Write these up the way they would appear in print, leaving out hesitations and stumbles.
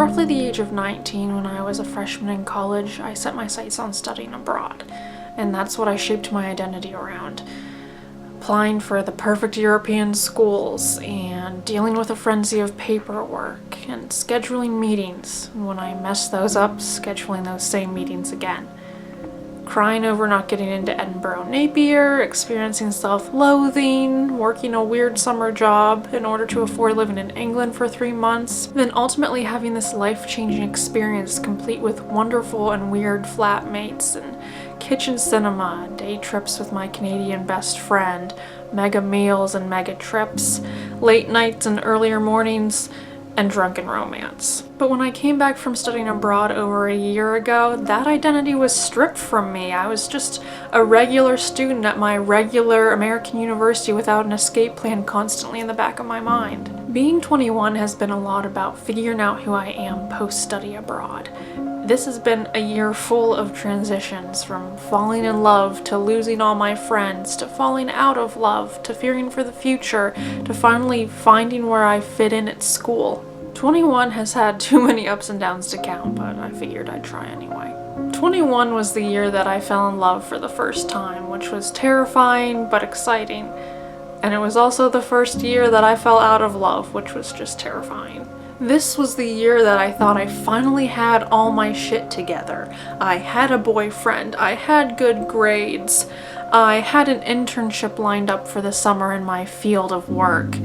roughly the age of 19, when I was a freshman in college, I set my sights on studying abroad, and that's what I shaped my identity around. Applying for the perfect European schools, and dealing with a frenzy of paperwork, and scheduling meetings, and when I messed those up, scheduling those same meetings again. Crying over not getting into Edinburgh Napier, experiencing self-loathing, working a weird summer job in order to afford living in England for 3 months, then ultimately having this life-changing experience complete with wonderful and weird flatmates and kitchen cinema, day trips with my Canadian best friend, mega meals and mega trips, late nights and earlier mornings, and drunken romance. But when I came back from studying abroad over a year ago, that identity was stripped from me. I was just a regular student at my regular American university without an escape plan constantly in the back of my mind. Being 21 has been a lot about figuring out who I am post-study abroad. This has been a year full of transitions, from falling in love to losing all my friends, to falling out of love, to fearing for the future, to finally finding where I fit in at school. 21 has had too many ups and downs to count, but I figured I'd try anyway. 21 was the year that I fell in love for the first time, which was terrifying but exciting. And it was also the first year that I fell out of love, which was just terrifying. This was the year that I thought I finally had all my shit together. I had a boyfriend, I had good grades, I had an internship lined up for the summer in my field of work.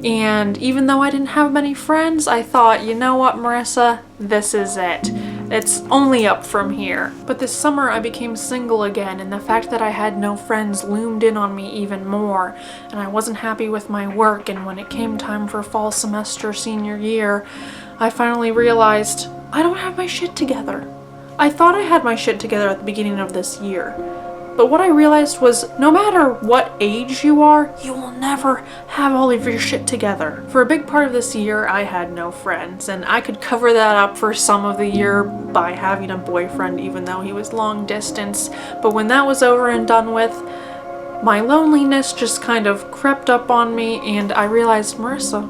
And even though I didn't have many friends, I thought, you know what, Marissa, this is it. It's only up from here. But this summer I became single again, and the fact that I had no friends loomed in on me even more, and I wasn't happy with my work, and when it came time for fall semester senior year, I finally realized I don't have my shit together. I thought I had my shit together at the beginning of this year. But what I realized was, no matter what age you are, you will never have all of your shit together. For a big part of this year, I had no friends, and I could cover that up for some of the year by having a boyfriend, even though he was long distance. But when that was over and done with, my loneliness just kind of crept up on me, and I realized, Marissa,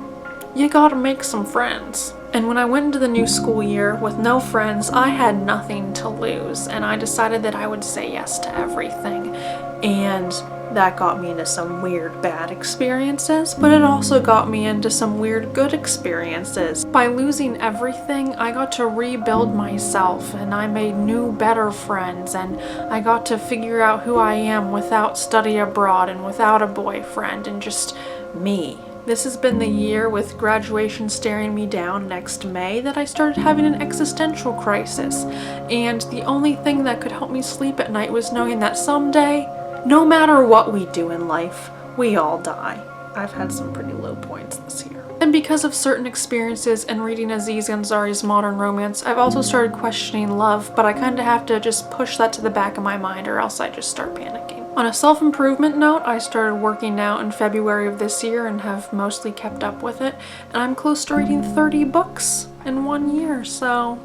you gotta make some friends. And when I went into the new school year with no friends, I had nothing to lose, and I decided that I would say yes to everything. And that got me into some weird bad experiences, but it also got me into some weird good experiences. By losing everything, I got to rebuild myself, and I made new, better friends, and I got to figure out who I am without study abroad and without a boyfriend, and just me. This has been the year, with graduation staring me down next May, that I started having an existential crisis. And the only thing that could help me sleep at night was knowing that someday, no matter what we do in life, we all die. I've had some pretty low points this year. And because of certain experiences and reading Aziz Ansari's modern romance, I've also started questioning love, but I kind of have to just push that to the back of my mind, or else I just start panicking. On a self-improvement note, I started working out in February of this year and have mostly kept up with it, and I'm close to reading 30 books in 1 year, so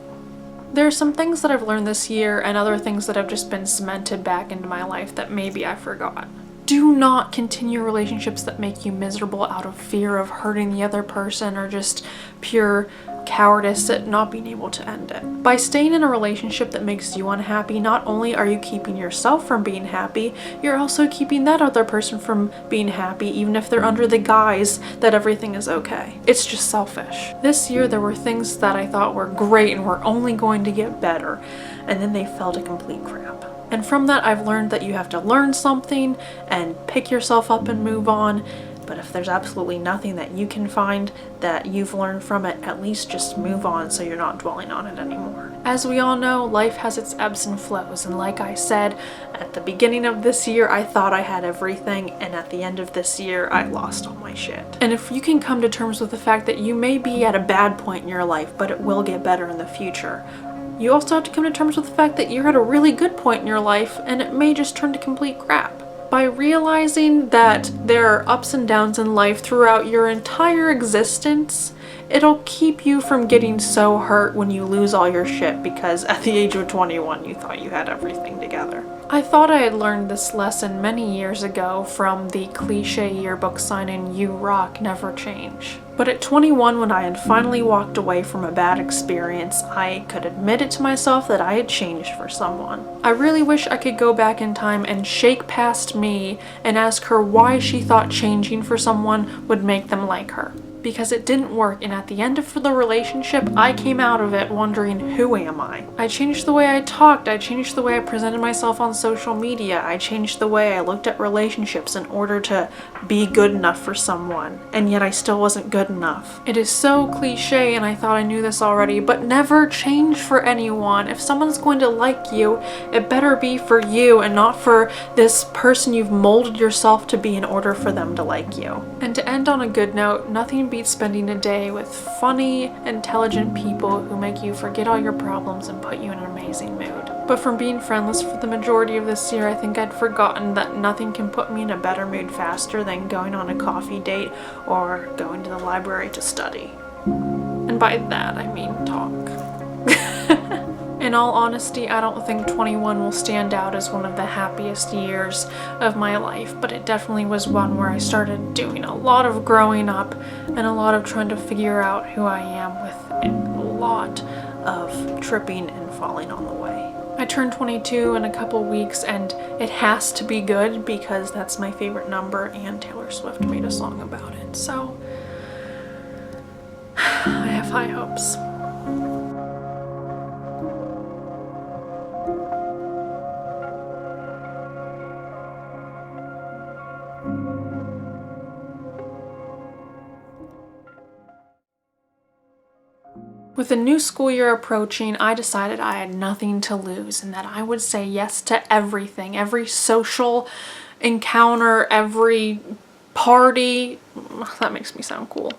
there are some things that I've learned this year and other things that have just been cemented back into my life that maybe I forgot. Do not continue relationships that make you miserable out of fear of hurting the other person, or just pure cowardice at not being able to end it. By staying in a relationship that makes you unhappy, not only are you keeping yourself from being happy, you're also keeping that other person from being happy, even if they're under the guise that everything is okay. It's just selfish. This year there were things that I thought were great and were only going to get better, and then they fell to complete crap. And from that, I've learned that you have to learn something and pick yourself up and move on. But if there's absolutely nothing that you can find that you've learned from it, at least just move on so you're not dwelling on it anymore. As we all know, life has its ebbs and flows, and like I said, at the beginning of this year, I thought I had everything, and at the end of this year, I lost all my shit. And if you can come to terms with the fact that you may be at a bad point in your life, but it will get better in the future, you also have to come to terms with the fact that you're at a really good point in your life, and it may just turn to complete crap. By realizing that there are ups and downs in life throughout your entire existence, it'll keep you from getting so hurt when you lose all your shit because at the age of 21 you thought you had everything together. I thought I had learned this lesson many years ago from the cliche yearbook sign-in "You rock, never change." But at 21, when I had finally walked away from a bad experience, I could admit it to myself that I had changed for someone. I really wish I could go back in time and shake past me and ask her why she thought changing for someone would make them like her. Because it didn't work, and at the end of the relationship, I came out of it wondering, who am I? I changed the way I talked, I changed the way I presented myself on social media, I changed the way I looked at relationships in order to be good enough for someone, and yet I still wasn't good enough. It is so cliche, and I thought I knew this already, but never change for anyone. If someone's going to like you, it better be for you and not for this person you've molded yourself to be in order for them to like you. And to end on a good note, nothing beats spending a day with funny, intelligent people who make you forget all your problems and put you in an amazing mood. But from being friendless for the majority of this year, I think I'd forgotten that nothing can put me in a better mood faster than going on a coffee date or going to the library to study. And by that, I mean talk. In all honesty, I don't think 21 will stand out as one of the happiest years of my life, but it definitely was one where I started doing a lot of growing up and a lot of trying to figure out who I am, with a lot of tripping and falling on the way. I turned 22 in a couple weeks, and it has to be good because that's my favorite number and Taylor Swift made a song about it, so I have high hopes. With the new school year approaching, I decided I had nothing to lose and that I would say yes to everything, every social encounter, every party. That makes me sound cool.